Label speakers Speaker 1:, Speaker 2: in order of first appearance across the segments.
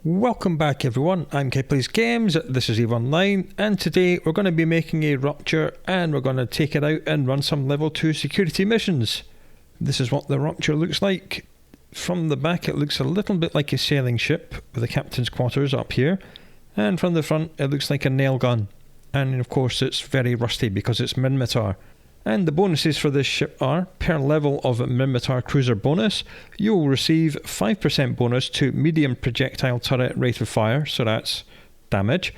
Speaker 1: Welcome back everyone, I'm Plays Games, this is EVE Online, and today we're going to be making a Rupture and we're going to take it out and run some level 2 security missions. This is what the Rupture looks like. From the back it looks a little bit like a sailing ship with the captain's quarters up here, and from the front it looks like a nail gun, and of course it's very rusty because it's Minmatar. And the bonuses for this ship are, per level of Minmatar cruiser bonus, you will receive 5% bonus to medium projectile turret rate of fire, so that's damage,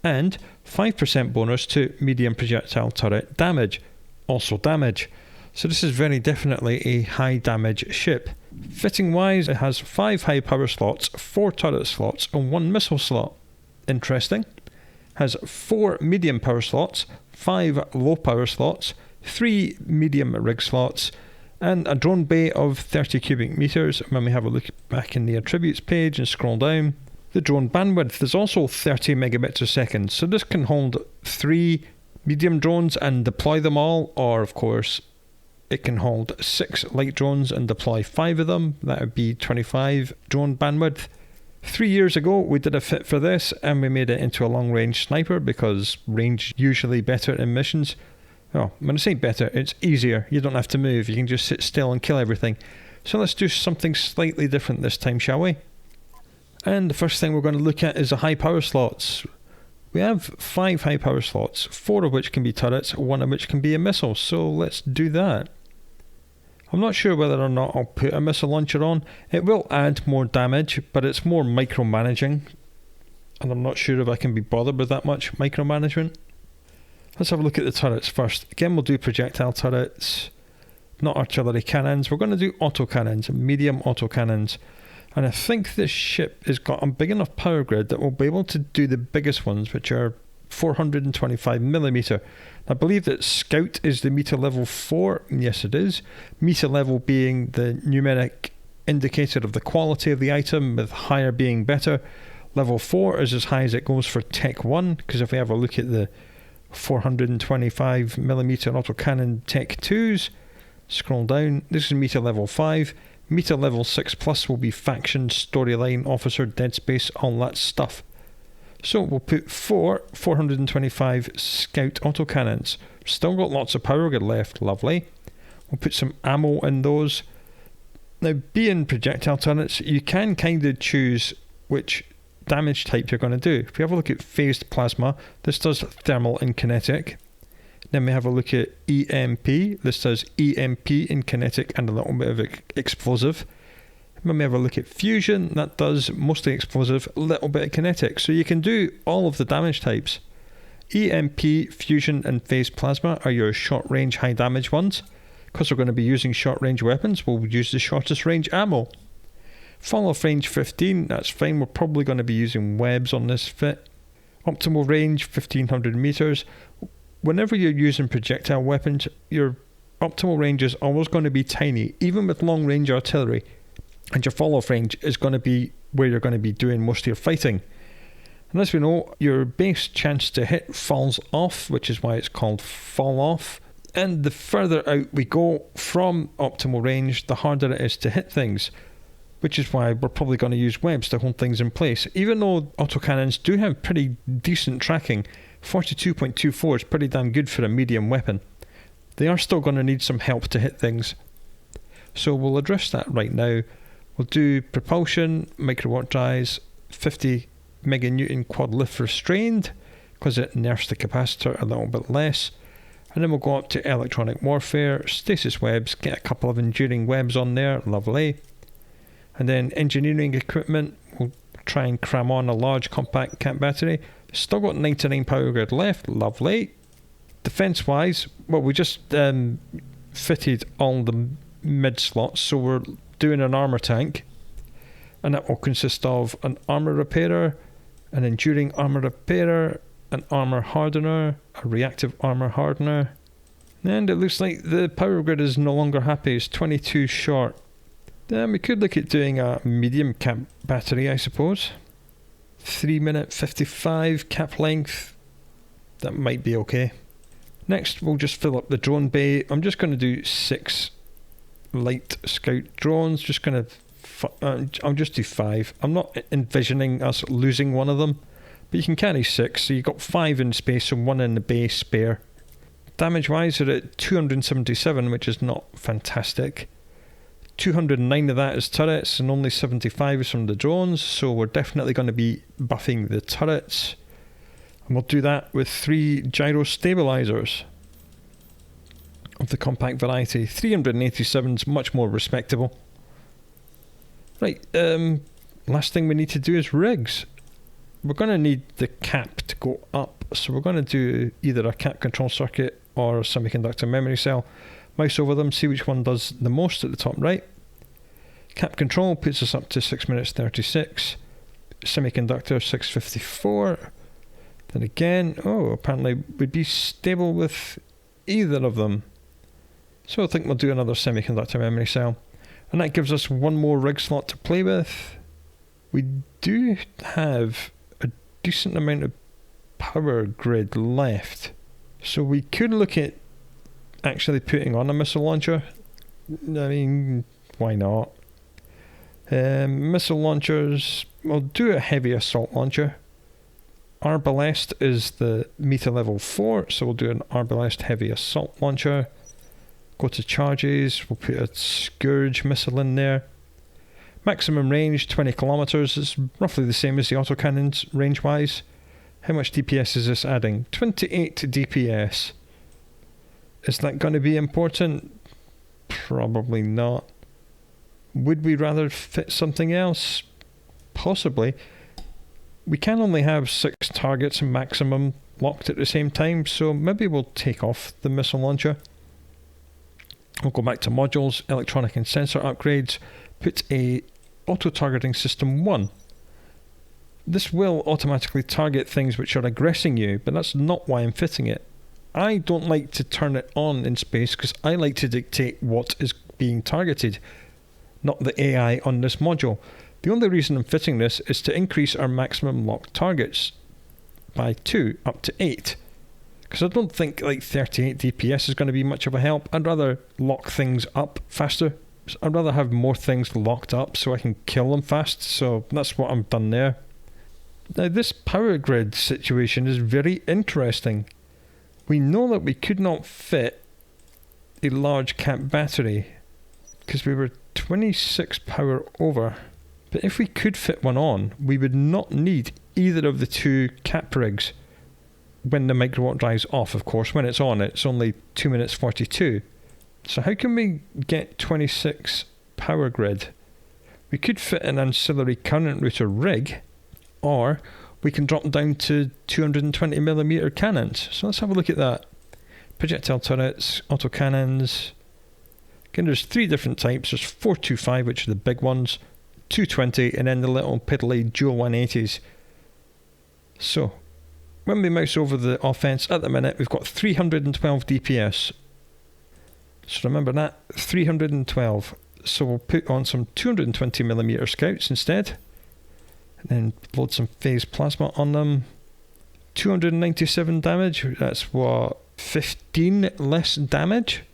Speaker 1: and 5% bonus to medium projectile turret damage, also damage. So this is very definitely a high damage ship. Fitting wise, it has 5 high power slots, 4 turret slots and 1 missile slot. Interesting. Has 4 medium power slots, 5 low power slots, 3 medium rig slots, and a drone bay of 30 cubic meters. When we have a look back in the attributes page and scroll down, the drone bandwidth is also 30 megabits a second, so this can hold 3 medium drones and deploy them all, or of course it can hold 6 light drones and deploy 5 of them. That would be 25 drone bandwidth. 3 years ago we did a fit for this and we made it into a long range sniper because range usually better in missions. Oh, when I say better, it's easier. You don't have to move. You can just sit still and kill everything. So let's do something slightly different this time, shall we? And the first thing we're going to look at is the high power slots. We have 5 high power slots, 4 of which can be turrets, 1 of which can be a missile. So let's do that. I'm not sure whether or not I'll put a missile launcher on. It will add more damage, but it's more micromanaging. And I'm not sure if I can be bothered with that much micromanagement. Let's have a look at the turrets first. Again, we'll do projectile turrets, not artillery cannons. We're going to do autocannons, medium autocannons. And I think this ship has got a big enough power grid that we'll be able to do the biggest ones, which are 425mm. I believe that Scout is the meter level 4. Yes, it is. Meter level being the numeric indicator of the quality of the item, with higher being better. Level 4 is as high as it goes for Tech 1, because if we have a look at the 425mm autocannon Tech 2s, scroll down, this is meter level 5. Meter level 6 plus will be faction, storyline, officer, dead space, all that stuff. So we'll put 4 425 scout autocannons. Still got lots of power grid left, lovely. We'll put some ammo in those. Now, being projectile turrets, you can kind of choose which damage type you're going to do. If we have a look at phased plasma, this does thermal and kinetic. Then we have a look at EMP, this does EMP and kinetic and a little bit of explosive. When we have a look at fusion, that does mostly explosive, a little bit of kinetic. So you can do all of the damage types. EMP, fusion and phased plasma are your short range high damage ones. Because we're going to be using short range weapons, we'll use the shortest range ammo. Fall off range 15, that's fine. We're probably going to be using webs on this fit. Optimal range 1500 meters. Whenever you're using projectile weapons, your optimal range is always going to be tiny, even with long range artillery. And your fall off range is going to be where you're going to be doing most of your fighting. And as we know, your base chance to hit falls off, which is why it's called fall off. And the further out we go from optimal range, the harder it is to hit things. Which is why we're probably going to use webs to hold things in place. Even though autocannons do have pretty decent tracking, 42.24 is pretty damn good for a medium weapon. They are still going to need some help to hit things. So we'll address that right now. We'll do propulsion, microwatt drives, 50 meganewton quad lift restrained, because it nerfs the capacitor a little bit less. And then we'll go up to electronic warfare, stasis webs, get a couple of enduring webs on there, lovely. And then engineering equipment, we'll try and cram on a large compact cap battery. Still got 99 power grid left, lovely. Defense wise, well, we just fitted all the mid slots, so we're doing an armor tank. And that will consist of an armor repairer, an enduring armor repairer, an armor hardener, a reactive armor hardener. And it looks like the power grid is no longer happy, it's 22 short. Then we could look at doing a medium cap battery, I suppose. 3 minute 55 cap length. That might be okay. Next, we'll just fill up the drone bay. I'm just going to do 6 light scout drones. Just going to I'll just do 5. I'm not envisioning us losing one of them, but you can carry 6, so you've got 5 in space and 1 in the base spare. Damage wise, they're at 277, which is not fantastic. 209 of that is turrets, and only 75 is from the drones, so we're definitely going to be buffing the turrets. And we'll do that with 3 Gyrostabilizers of the compact variety. 387 is much more respectable. Right, last thing we need to do is rigs. We're going to need the cap to go up, so we're going to do either a cap control circuit or a semiconductor memory cell. Mouse over them, see which one does the most at the top right. Cap control puts us up to 6 minutes 36. Semiconductor 654. Then again, apparently we'd be stable with either of them. So I think we'll do another semiconductor memory cell. And that gives us one more rig slot to play with. We do have a decent amount of power grid left. So we could look at actually putting on a missile launcher. I mean, why not? Missile launchers, we'll do a heavy assault launcher. Arbalest is the meter level 4, so we'll do an Arbalest heavy assault launcher. Go to charges, we'll put a Scourge missile in there. Maximum range 20 kilometers is roughly the same as the autocannons range wise. How much DPS is this adding? 28 DPS. Is that going to be important? Probably not. Would we rather fit something else? Possibly. We can only have 6 targets maximum locked at the same time, so maybe we'll take off the missile launcher. We'll go back to modules, electronic and sensor upgrades, put a auto-targeting system 1. This will automatically target things which are aggressing you, but that's not why I'm fitting it. I don't like to turn it on in space because I like to dictate what is being targeted, not the AI on this module. The only reason I'm fitting this is to increase our maximum locked targets by 2 up to 8. Because I don't think like 38 DPS is going to be much of a help. I'd rather lock things up faster. I'd rather have more things locked up so I can kill them fast. So that's what I've done there. Now this power grid situation is very interesting. We know that we could not fit a large cap battery because we were 26 power over. But if we could fit one on, we would not need either of the 2 cap rigs. When the microwatt drive's off, of course. When it's on, it's only 2 minutes 42. So how can we get 26 power grid? We could fit an ancillary current router rig, or we can drop down to 220mm cannons. So let's have a look at that. Projectile turrets, autocannons. Again, there's 3 different types. There's 425, which are the big ones, 220, and then the little piddly dual 180s. So when we mouse over the offense, at the minute we've got 312 DPS. So remember that, 312. So we'll put on some 220mm scouts instead. And then load some phase plasma on them. 297 damage, that's what, 15 less damage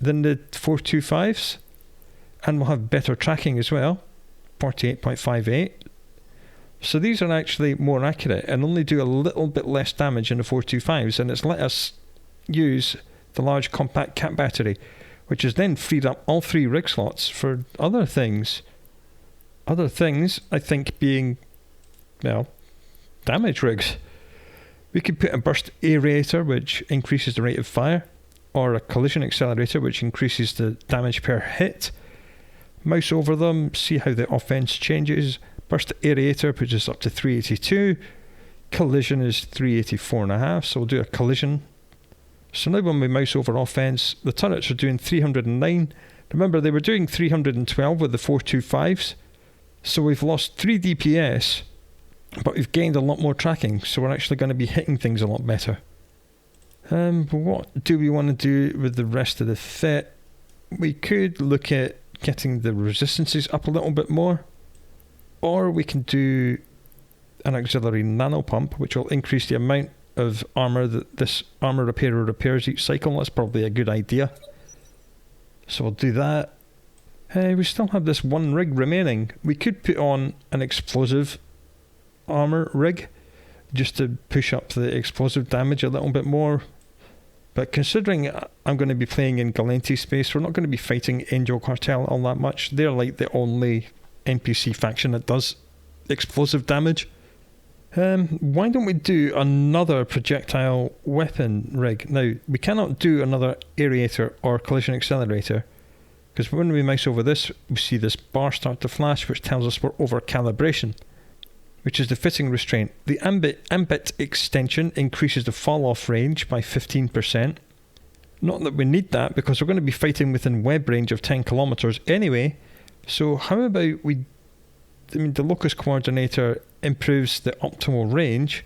Speaker 1: than the 425s. And we'll have better tracking as well, 48.58. So these are actually more accurate and only do a little bit less damage in the 425s, and it's let us use the large compact cap battery, which has then freed up all 3 rig slots for other things. Other things, I think, being, well, damage rigs. We could put a burst aerator, which increases the rate of fire, or a collision accelerator, which increases the damage per hit. Mouse over them, see how the offense changes. Burst aerator puts us up to 382. Collision is 384.5, so we'll do a collision. So now when we mouse over offense, the turrets are doing 309. Remember, they were doing 312 with the 425s. So we've lost 3 DPS, but we've gained a lot more tracking, so we're actually going to be hitting things a lot better. What do we want to do with the rest of the fit? We could look at getting the resistances up a little bit more. Or we can do an auxiliary nano pump, which will increase the amount of armour that this armour repairer repairs each cycle. That's probably a good idea. So we'll do that. We still have this one rig remaining. We could put on an explosive armor rig just to push up the explosive damage a little bit more. But considering I'm going to be playing in Galenti space, we're not going to be fighting Angel Cartel all that much. They're like the only NPC faction that does explosive damage. Why don't we do another projectile weapon rig? Now, we cannot do another aerator or collision accelerator, because when we mouse over this, we see this bar start to flash, which tells us we're over calibration, which is the fitting restraint. The ambit extension increases the fall-off range by 15%. Not that we need that, because we're going to be fighting within web range of 10 kilometers anyway. So how about the locus coordinator improves the optimal range,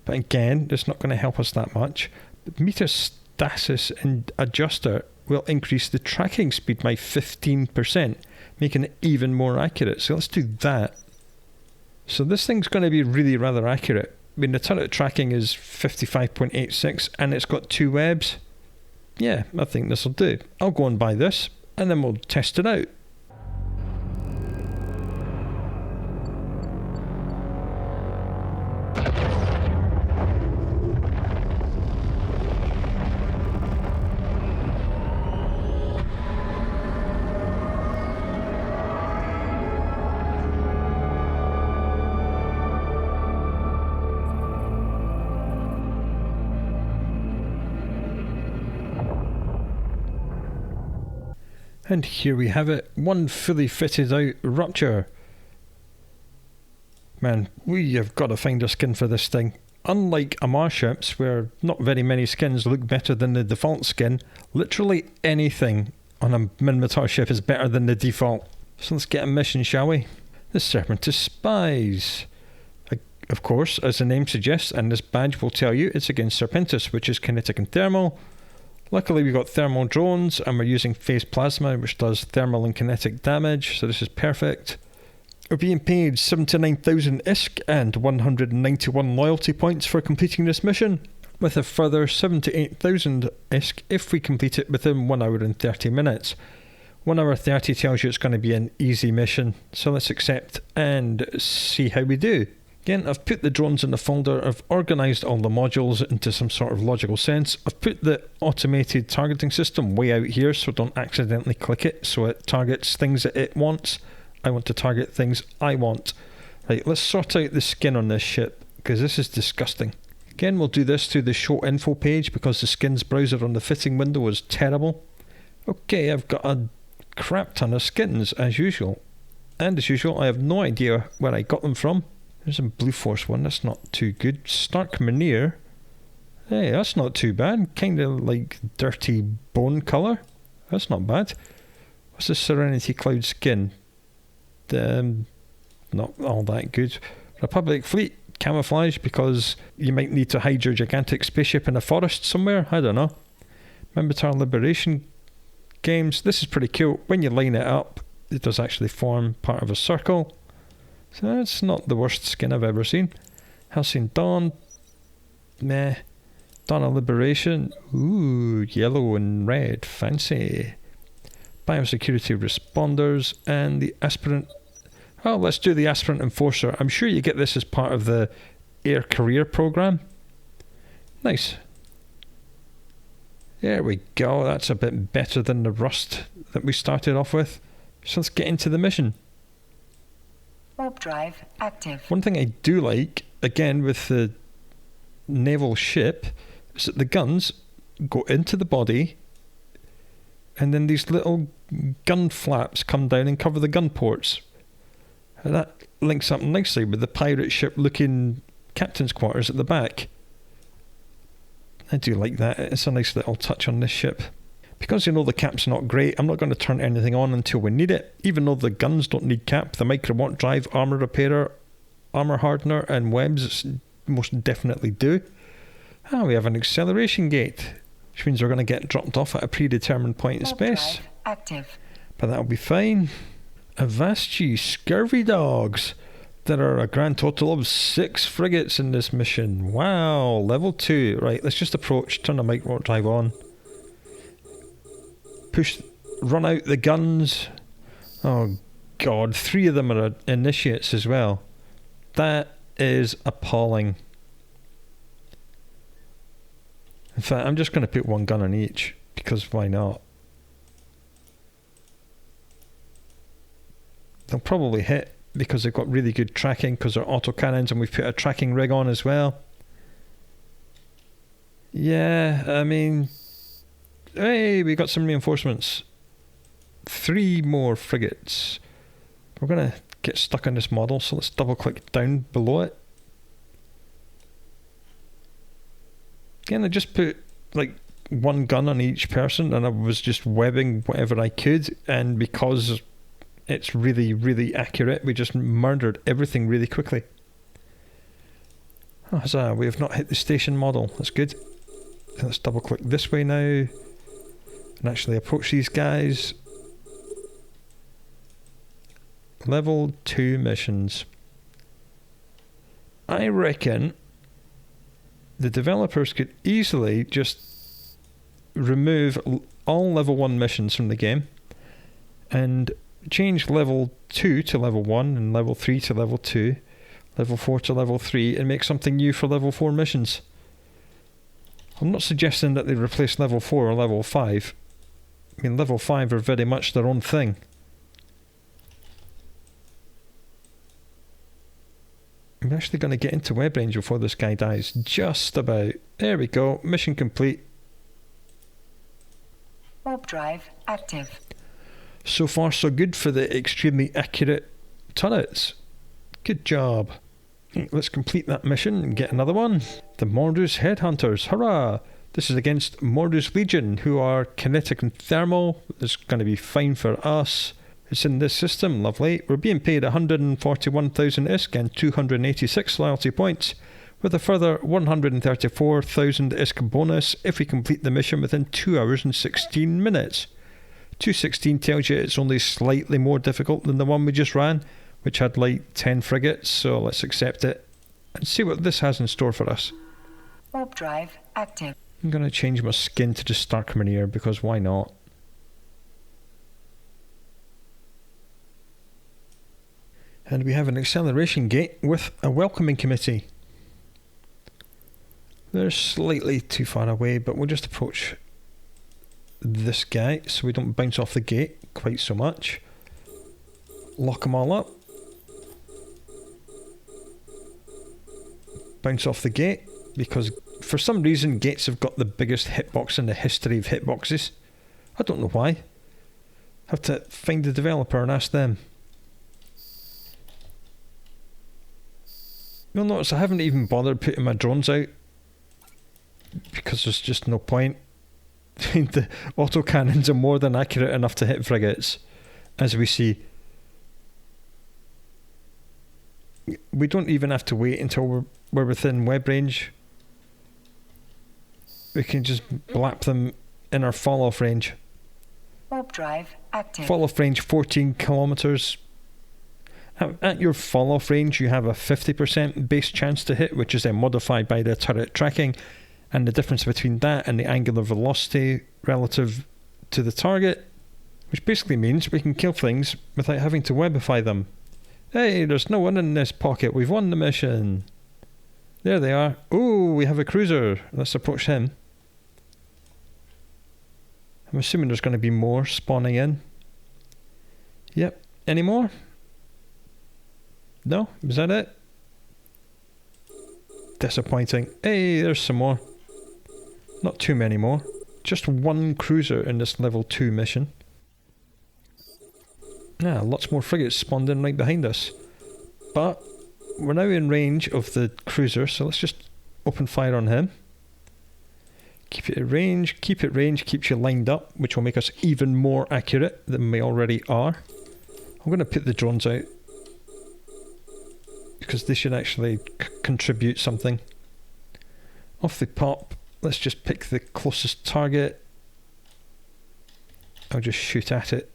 Speaker 1: but again, it's not going to help us that much. But meter stasis and adjuster will increase the tracking speed by 15%, making it even more accurate. So let's do that. So this thing's going to be really rather accurate. I mean, the turret tracking is 55.86 and it's got 2 webs. Yeah, I think this will do. I'll go and buy this and then we'll test it out. And here we have it, one fully fitted out Rupture. Man, we have got to find a skin for this thing. Unlike Amar ships, where not very many skins look better than the default skin, literally anything on a Minmatar ship is better than the default. So let's get a mission, shall we? The Serpent of Spies. Of course, as the name suggests, and this badge will tell you, it's against Serpentis, which is kinetic and thermal. Luckily we've got thermal drones and we're using phase plasma, which does thermal and kinetic damage, so this is perfect. We're being paid 79,000 ISK and 191 loyalty points for completing this mission, with a further 78,000 ISK if we complete it within 1 hour and 30 minutes. 1 hour 30 tells you it's going to be an easy mission, so let's accept and see how we do. Again, I've put the drones in the folder, I've organised all the modules into some sort of logical sense. I've put the automated targeting system way out here so don't accidentally click it, so it targets things that it wants. I want to target things I want. Right, let's sort out the skin on this ship, because this is disgusting. Again, we'll do this through the show info page, because the skins browser on the fitting window is terrible. Okay, I've got a crap ton of skins, as usual. And as usual, I have no idea where I got them from. There's a Blue Force one, that's not too good. Stark Minear. Hey, that's not too bad. Kind of like dirty bone colour. That's not bad. What's the Serenity Cloud skin? Not all that good. Republic Fleet camouflage, because you might need to hide your gigantic spaceship in a forest somewhere. I don't know. Minmatar Liberation Games. This is pretty cool. When you line it up, it does actually form part of a circle. So that's not the worst skin I've ever seen. Halcyon Dawn. Meh. Dawn of Liberation. Ooh, yellow and red. Fancy. Biosecurity Responders. And the Aspirant. Oh, let's do the Aspirant Enforcer. I'm sure you get this as part of the Air Career program. Nice. There we go. That's a bit better than the rust that we started off with. So let's get into the mission.
Speaker 2: Warp drive active.
Speaker 1: One thing I do like, again with the naval ship, is that the guns go into the body and then these little gun flaps come down and cover the gun ports. And that links up nicely with the pirate ship looking captain's quarters at the back. I do like that. It's a nice little touch on this ship. Because you know the cap's not great, I'm not going to turn anything on until we need it. Even though the guns don't need cap, the micro warp drive, armor repairer, armor hardener and webs most definitely do. Ah, we have an acceleration gate, which means we're going to get dropped off at a predetermined point in space.
Speaker 2: Active.
Speaker 1: But that'll be fine. Avasci Scurvy Dogs. There are a grand total of 6 frigates in this mission. Wow, level 2. Right, let's just approach, turn the micro warp drive on. Run out the guns, Oh god, 3 of them are initiates as well. That is appalling. In fact, I'm just going to put 1 gun on each, because why not? They'll probably hit because they've got really good tracking because they're autocannons, and we've put a tracking rig on as well. Yeah, I mean, hey, we got some reinforcements. 3 more frigates. We're going to get stuck on this model, so let's double click down below it. Again, I just put like 1 gun on each person, and I was just webbing whatever I could, and because it's really, really accurate, we just murdered everything really quickly. Oh, huzzah, we have not hit the station model. That's good. Let's double click this way now and actually approach these guys. Level 2 missions. I reckon the developers could easily just remove all level 1 missions from the game and change level 2 to level 1 and level 3 to level 2, level 4 to level 3, and make something new for level 4 missions. I'm not suggesting that they replace level 4 or level 5. I mean, level 5 are very much their own thing. I'm actually going to get into web range before this guy dies. Just about. There we go. Mission complete.
Speaker 2: Warp drive active.
Speaker 1: So far so good for the extremely accurate turrets. Good job. Let's complete that mission and get another one. The Mordus Headhunters. Hurrah! This is against Mordus Legion, who are kinetic and thermal. It's going to be fine for us. It's in this system. Lovely. We're being paid 141,000 ISK and 286 loyalty points, with a further 134,000 ISK bonus if we complete the mission within 2 hours and 16 minutes. 216 tells you it's only slightly more difficult than the one we just ran, which had like 10 frigates, so let's accept it and see what this has in store for us.
Speaker 2: Warp drive active.
Speaker 1: I'm going to change my skin to the Stark Mariner because why not? And we have an acceleration gate with a welcoming committee. They're slightly too far away, but we'll just approach this guy so we don't bounce off the gate quite so much. Lock them all up. Bounce off the gate, because for some reason gates have got the biggest hitbox in the history of hitboxes. I don't know why. Have to find the developer and ask them. You'll notice I haven't even bothered putting my drones out because there's just no point. The autocannons are more than accurate enough to hit frigates, as we see. We don't even have to wait until we're within web range. We can just blap them in our fall-off range.
Speaker 2: Warp drive active.
Speaker 1: Fall-off range 14 kilometers. At your fall-off range, you have a 50% base chance to hit, which is then modified by the turret tracking, and the difference between that and the angular velocity relative to the target, which basically means we can kill things without having to webify them. Hey, there's no one in this pocket. We've won the mission. There they are. Ooh, we have a cruiser. Let's approach him. I'm assuming there's going to be more spawning in. Yep. Any more? No? Is that it? Disappointing. Hey, there's some more. Not too many more. Just 1 cruiser in this level 2 mission. Lots more frigates spawned in right behind us. But we're now in range of the cruiser, so let's just open fire on him. Keep it at range. Keep it range keeps you lined up, which will make us even more accurate than we already are. I'm going to put the drones out, because they should actually contribute something. Off they pop. Let's just pick the closest target. I'll just shoot at it.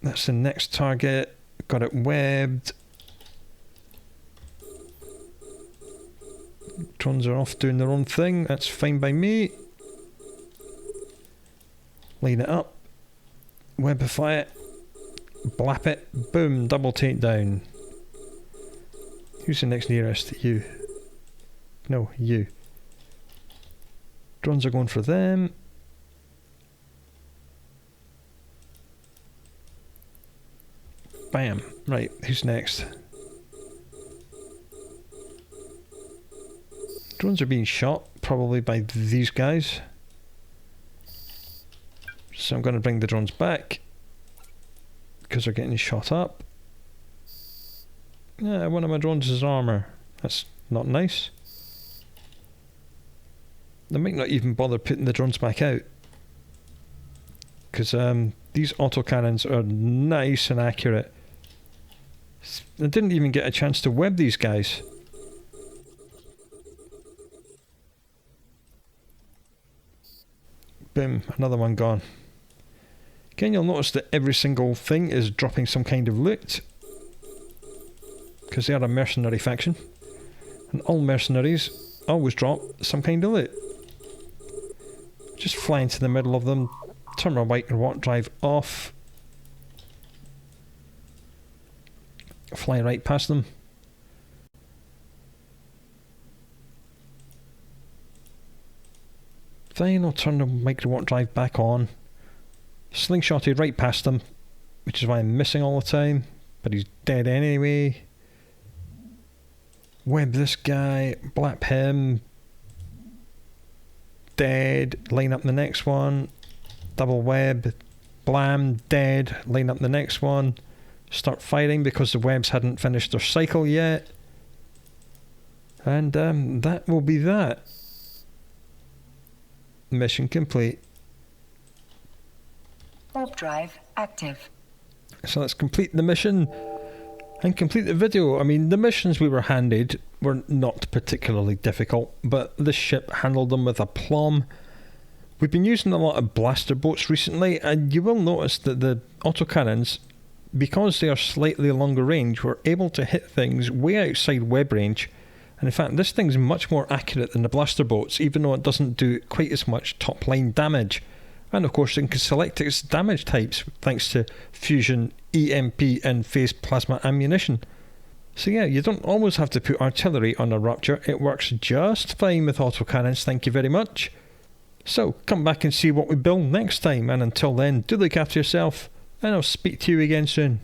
Speaker 1: That's the next target. Got it webbed. Drones are off doing their own thing. That's fine by me. Line it up. Webify it. Blap it. Boom. Double takedown. Who's the next nearest? You. No, you. Drones are going for them. Bam. Right, who's next? Drones are being shot, probably by these guys. So I'm going to bring the drones back, because they're getting shot up. Yeah, one of my drones is armor. That's not nice. They might not even bother putting the drones back out, because these autocannons are nice and accurate. I didn't even get a chance to web these guys. Boom, another one gone. Again, you'll notice that every single thing is dropping some kind of loot, because they are a mercenary faction, and all mercenaries always drop some kind of loot. Just fly into the middle of them, turn my white and warp drive off, fly right past them. Then I'll turn the micro warp drive back on, slingshotted right past him, which is why I'm missing all the time, but he's dead anyway. Web this guy, blap him, dead, line up the next one, double web, blam, dead, line up the next one, start fighting because the webs hadn't finished their cycle yet, and that will be that. Mission complete.
Speaker 2: Warp drive active.
Speaker 1: So let's complete the mission and complete the video. I mean, the missions we were handed were not particularly difficult, but this ship handled them with aplomb. We've been using a lot of blaster boats recently, and you will notice that the autocannons, because they are slightly longer range, were able to hit things way outside web range. And in fact, this thing's much more accurate than the blaster boats, even though it doesn't do quite as much top line damage. And of course, it can select its damage types thanks to fusion, EMP and phased plasma ammunition. So yeah, you don't always have to put artillery on a Rupture. It works just fine with autocannons, thank you very much. So come back and see what we build next time, and until then, do look after yourself, and I'll speak to you again soon.